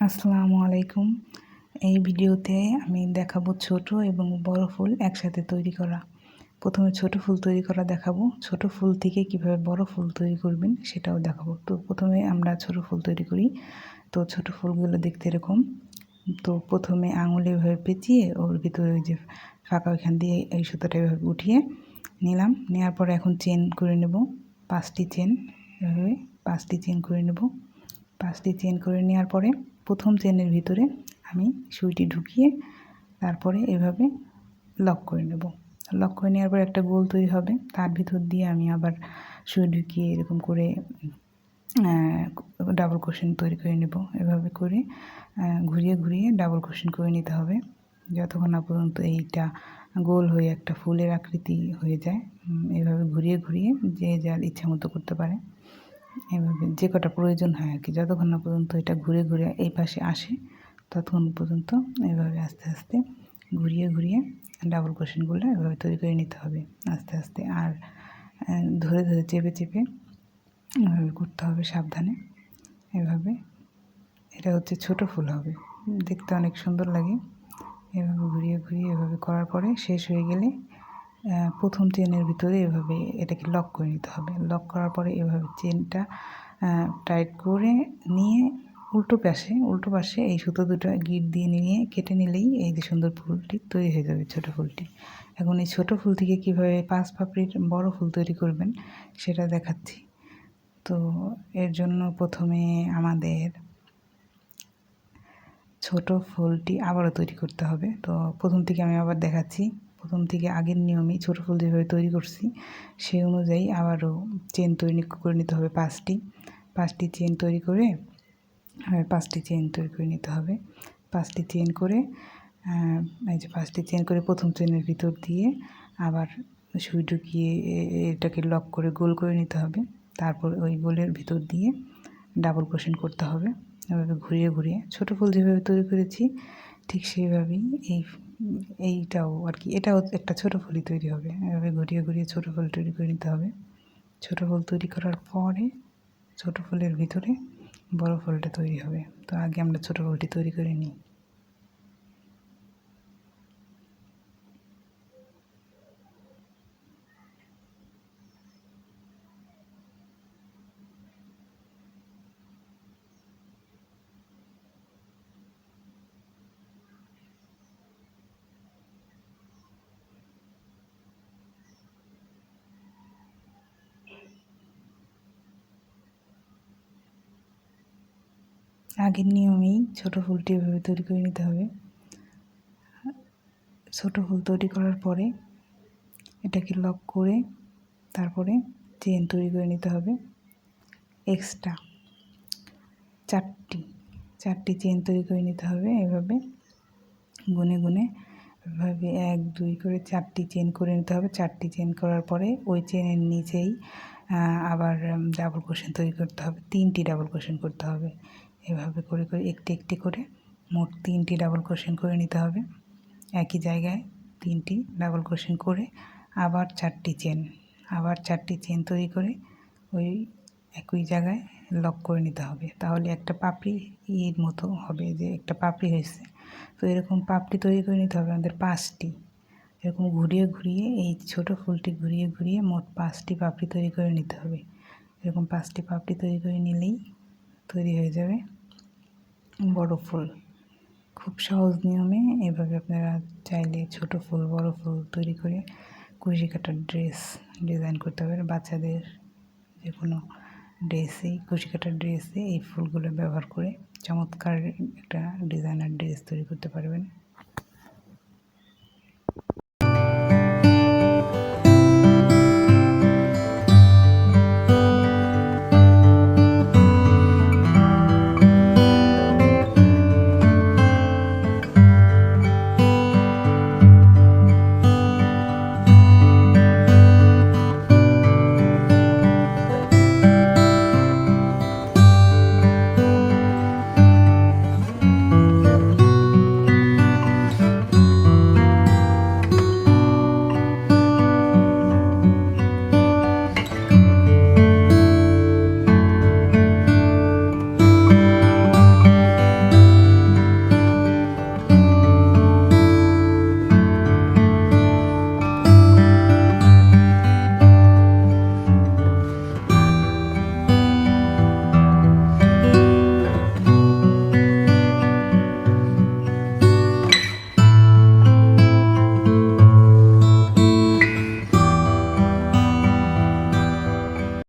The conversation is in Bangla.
আসসালামু আলাইকুম। এই ভিডিওতে আমি দেখাবো ছোট এবং বড় ফুল একসাথে তৈরি করা। প্রথমে ছোট ফুল তৈরি করা দেখাবো। ছোট ফুল থেকে কিভাবে বড় ফুল তৈরি করবেন সেটাও দেখাবো। তো প্রথমে আমরা ছোট ফুল তৈরি করি। তো ছোট ফুলগুলো দেখতে এরকম। তো প্রথমে আঙুলে এভাবে পেঁচিয়ে ওর ভিতরে ওই যে ফাঁকা ওইখান দিয়ে এই সুতোটা এভাবে উঠিয়ে নিলাম। নেওয়ার পরে এখন চেন করে নেব 5টি চেন। এভাবে 5টি চেন করে নেব। 5টি চেন করে নেওয়ার পরে প্রথম চেনের ভিতরে আমি সুইটি ঢুকিয়ে তারপরে এভাবে লক করে নেব। লক করে নেওয়ার পর একটা গোল তৈরি হবে, তার ভিতর দিয়ে আমি আবার সুই ঢুকিয়ে এরকম করে ডাবল ক্রোশেট তৈরি করে নেব। এভাবে করে ঘুরিয়ে ঘুরিয়ে ডাবল ক্রোশেট করে নিতে হবে যতক্ষণ না পর্যন্ত এইটা গোল হয়ে একটা ফুলের আকৃতি হয়ে যায়। এভাবে ঘুরিয়ে ঘুরিয়ে যে যার ইচ্ছা মতো করতে পারে, এভাবে যে কটা প্রয়োজন হয় আর কি। যতক্ষণ না পর্যন্ত এটা ঘুরে ঘুরে এই পাশে আসে ততক্ষণ পর্যন্ত এভাবে আস্তে আস্তে ঘুরিয়ে ঘুরিয়ে ডাবল ক্রোশেটগুলো এভাবে তৈরি করে নিতে হবে আস্তে আস্তে। আর ধরে ধরে চেপে চেপে এভাবে করতে হবে সাবধানে। এভাবে এটা হচ্ছে ছোট ফুল হবে, দেখতে অনেক সুন্দর লাগে। এভাবে ঘুরিয়ে ঘুরিয়ে এভাবে করার পরে শেষ হয়ে গেলে প্রথম চেনের ভিতরে এভাবে এটাকে লক করে নিতে হবে। লক করার পরে এভাবে চেনটা টাইট করে নিয়ে উল্টো পাশে এই সুতো দুটো গিট দিয়ে নিয়ে কেটে নিলেই এই যে সুন্দর ফুলটি তৈরি হয়ে যাবে, ছোট ফুলটি। এখন এই ছোট ফুল থেকে কীভাবে 5 পাপড়ির বড় ফুল তৈরি করবেন সেটা দেখাচ্ছি। তো এর জন্য প্রথমে আমাদের ছোট ফুলটি আবারও তৈরি করতে হবে। তো প্রথম থেকে আমি আবার দেখাচ্ছি। প্রথম থেকে আগের নিয়মেই ছোট ফুল যেভাবে তৈরি করছি সেই অনুযায়ী আবারও চেন তৈরি করে নিতে হবে 5টি চেন তৈরি করে 5টি চেন তৈরি করে নিতে হবে। 5টি চেন করে এই যে 5টি চেন করে প্রথম চেনের ভিতর দিয়ে আবার সুই ঢুকিয়ে এটাকে লক করে গোল করে নিতে হবে। তারপর ওই গোলের ভিতর দিয়ে ডাবল ক্রোশেট করতে হবে। এভাবে ঘুরিয়ে ঘুরিয়ে ছোট ফুল যেভাবে তৈরি করেছি ঠিক সেইভাবেই এইটাও আর কি, এটাও একটা ছোট ফুলই তৈরি হবে। এভাবে ঘুরিয়ে ঘুরিয়ে ছোট ফুল তৈরি করে নিতে হবে। ছোট ফুল তৈরি করার পরে ছোট ফুলের ভিতরে বড় ফুলটা তৈরি হবে। তো আগে আমরা ছোট ফুলটি তৈরি করে নিই। আগের নিয়মেই ছোট ফুলটি এভাবে তৈরি করে নিতে হবে। ছোট ফুল তৈরি করার পরে এটাকে লক করে তারপরে চেন তৈরি করে নিতে হবে। এক্সট্রা 4টি চেন তৈরি করে নিতে হবে। এভাবে গুনে গুনে এভাবে 1 2 করে 4টি চেন করে নিতে হবে। 4টি চেন করার পরে ওই চেনের নিচেই আবার ডাবল ক্রোশেট তৈরি করতে হবে। 3টি ডাবল ক্রোশেট করতে হবে। এভাবে করে করে একটি একটি করে মোট 3টি ডাবল ক্রোশেট করে নিতে হবে। একই জায়গায় 3টি ডাবল ক্রোশেট করে আবার 4টি চেন তৈরি করে ওই একই জায়গায় লক করে নিতে হবে। তাহলে একটা পাপড়ি এর মতো হবে, যে একটা পাপড়ি হয়েছে। তো এরকম পাপড়ি তৈরি করে নিতে হবে আমাদের 5টি। এরকম ঘুরিয়ে ঘুরিয়ে এই ছোট ফুলটি ঘুরিয়ে ঘুরিয়ে মোট 5টি পাপড়ি তৈরি করে নিতে হবে। এরকম 5টি পাপড়ি তৈরি করে নিলেই তৈরি হয়ে যাবে বড় ফুল। খুব সহজ নিয়মে এভাবে আপনারা চাইলে ছোট ফুল বড় ফুল তৈরি করে কুশি কাটার ড্রেস ডিজাইন করতে পারেন। বাচ্চাদের যে কোনো ড্রেসেই, কুশি কাটার ড্রেসে এই ফুলগুলো ব্যবহার করে চমৎকার একটা ডিজাইনার ড্রেস তৈরি করতে পারবেন।